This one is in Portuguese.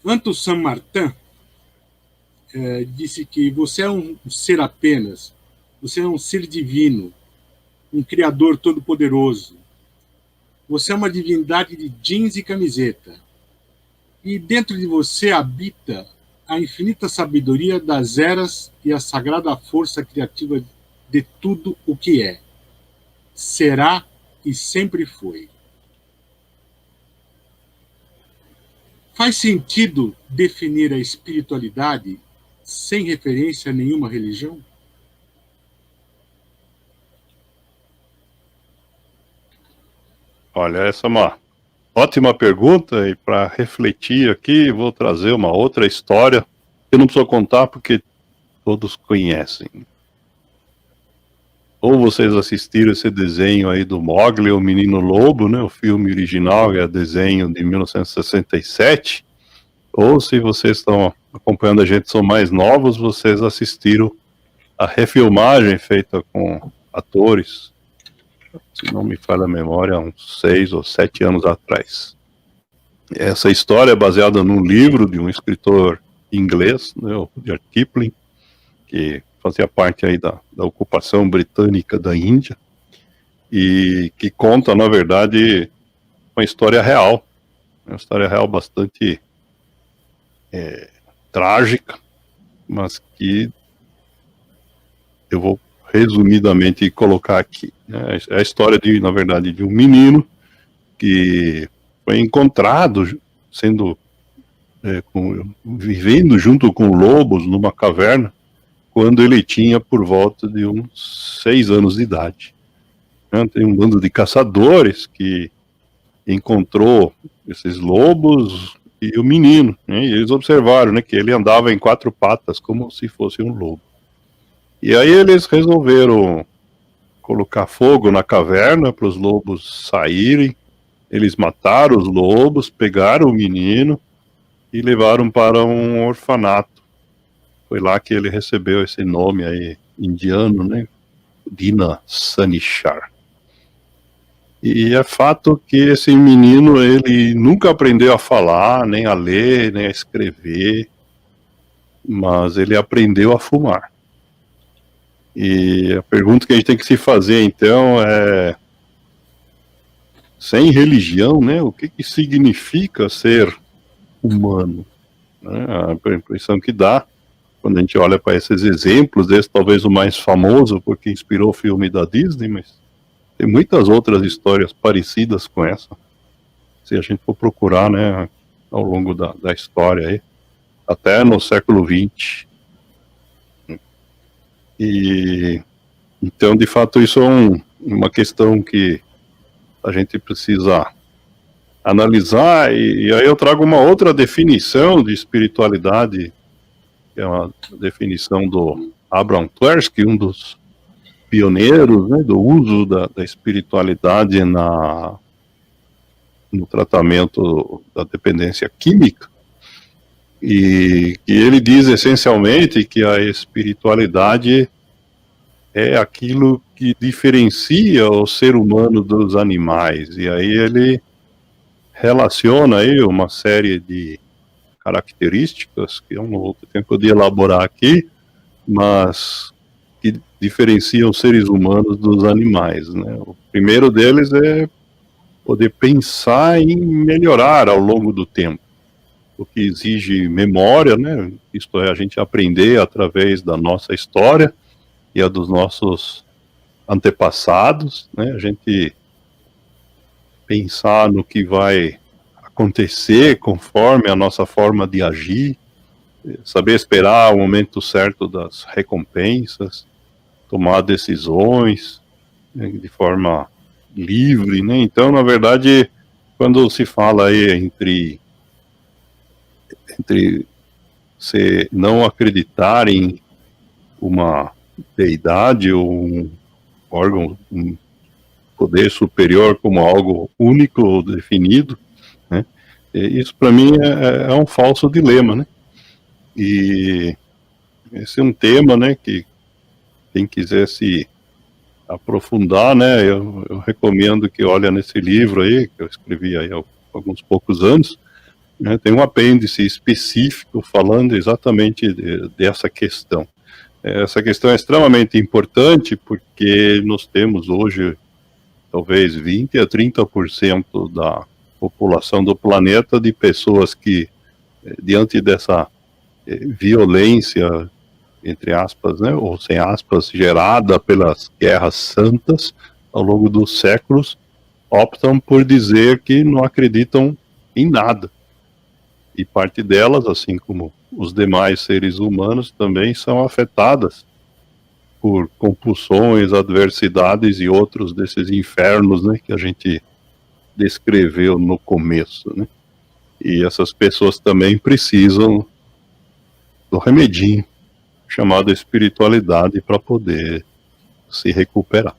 Anton Saint-Martin disse que você é um ser apenas, você é um ser divino, um criador todo-poderoso. Você é uma divindade de jeans e camiseta. E dentro de você habita a infinita sabedoria das eras e a sagrada força criativa de tudo o que é, será e sempre foi. Faz sentido definir a espiritualidade sem referência a nenhuma religião? Olha, essa é uma ótima pergunta, e para refletir aqui, vou trazer uma outra história que eu não preciso contar porque todos conhecem. Ou vocês assistiram esse desenho aí do Mowgli, o Menino Lobo, né? O filme original é desenho de 1967. Ou se vocês estão acompanhando a gente, são mais novos, vocês assistiram a refilmagem feita com atores, se não me falha a memória, uns 6 ou 7 anos atrás. Essa história é baseada num livro de um escritor inglês, né, o Rudyard Kipling, que fazia parte aí da ocupação britânica da Índia, e que conta, na verdade, uma história real bastante trágica, mas que eu vou resumidamente colocar aqui. É a história, na verdade, de um menino que foi encontrado vivendo junto com lobos numa caverna quando ele tinha por volta de uns 6 anos de idade. Tem um bando de caçadores que encontrou esses lobos e o menino, né, e eles observaram, né, que ele andava em 4 patas como se fosse um lobo. E aí eles resolveram colocar fogo na caverna para os lobos saírem. Eles mataram os lobos, pegaram o menino e levaram para um orfanato. Foi lá que ele recebeu esse nome aí indiano, né? Dina Sanichar. E é fato que esse menino, ele nunca aprendeu a falar, nem a ler, nem a escrever, mas ele aprendeu a fumar. E a pergunta que a gente tem que se fazer, então, é: sem religião, né, o que significa ser humano? A impressão que dá, quando a gente olha para esses exemplos, esse talvez o mais famoso, porque inspirou o filme da Disney, mas tem muitas outras histórias parecidas com essa, se a gente for procurar, né, ao longo da história aí, até no século XX. E então, de fato, isso é uma questão que a gente precisa analisar, e aí eu trago uma outra definição de espiritualidade, que é uma definição do Abraham Tversky, um dos pioneiros, né, do uso da espiritualidade no tratamento da dependência química, e que ele diz essencialmente que a espiritualidade é aquilo que diferencia o ser humano dos animais, e aí ele relaciona aí uma série de características que eu não vou ter tempo de elaborar aqui, mas que diferenciam os seres humanos dos animais, né? O primeiro deles é poder pensar em melhorar ao longo do tempo, o que exige memória, né? Isto é, a gente aprender através da nossa história e a dos nossos antepassados, né? A gente pensar no que vai acontecer conforme a nossa forma de agir, saber esperar o momento certo das recompensas, tomar decisões, né, de forma livre, né? Então, na verdade, quando se fala aí entre se não acreditar em uma deidade ou um órgão, um poder superior como algo único ou definido, né? Isso para mim é um falso dilema, né? E esse é um tema, né, que quem quiser se aprofundar, né, eu recomendo que olhe nesse livro aí, que eu escrevi aí há alguns poucos anos, né? Tem um apêndice específico falando exatamente dessa questão. Essa questão é extremamente importante porque nós temos hoje talvez 20 a 30% da população do planeta de pessoas que, diante dessa violência, entre aspas, né, ou sem aspas, gerada pelas guerras santas ao longo dos séculos, optam por dizer que não acreditam em nada. E parte delas, assim como os demais seres humanos, também são afetadas por compulsões, adversidades e outros desses infernos, né, que a gente descreveu no começo, né? E essas pessoas também precisam do remedinho chamado espiritualidade para poder se recuperar.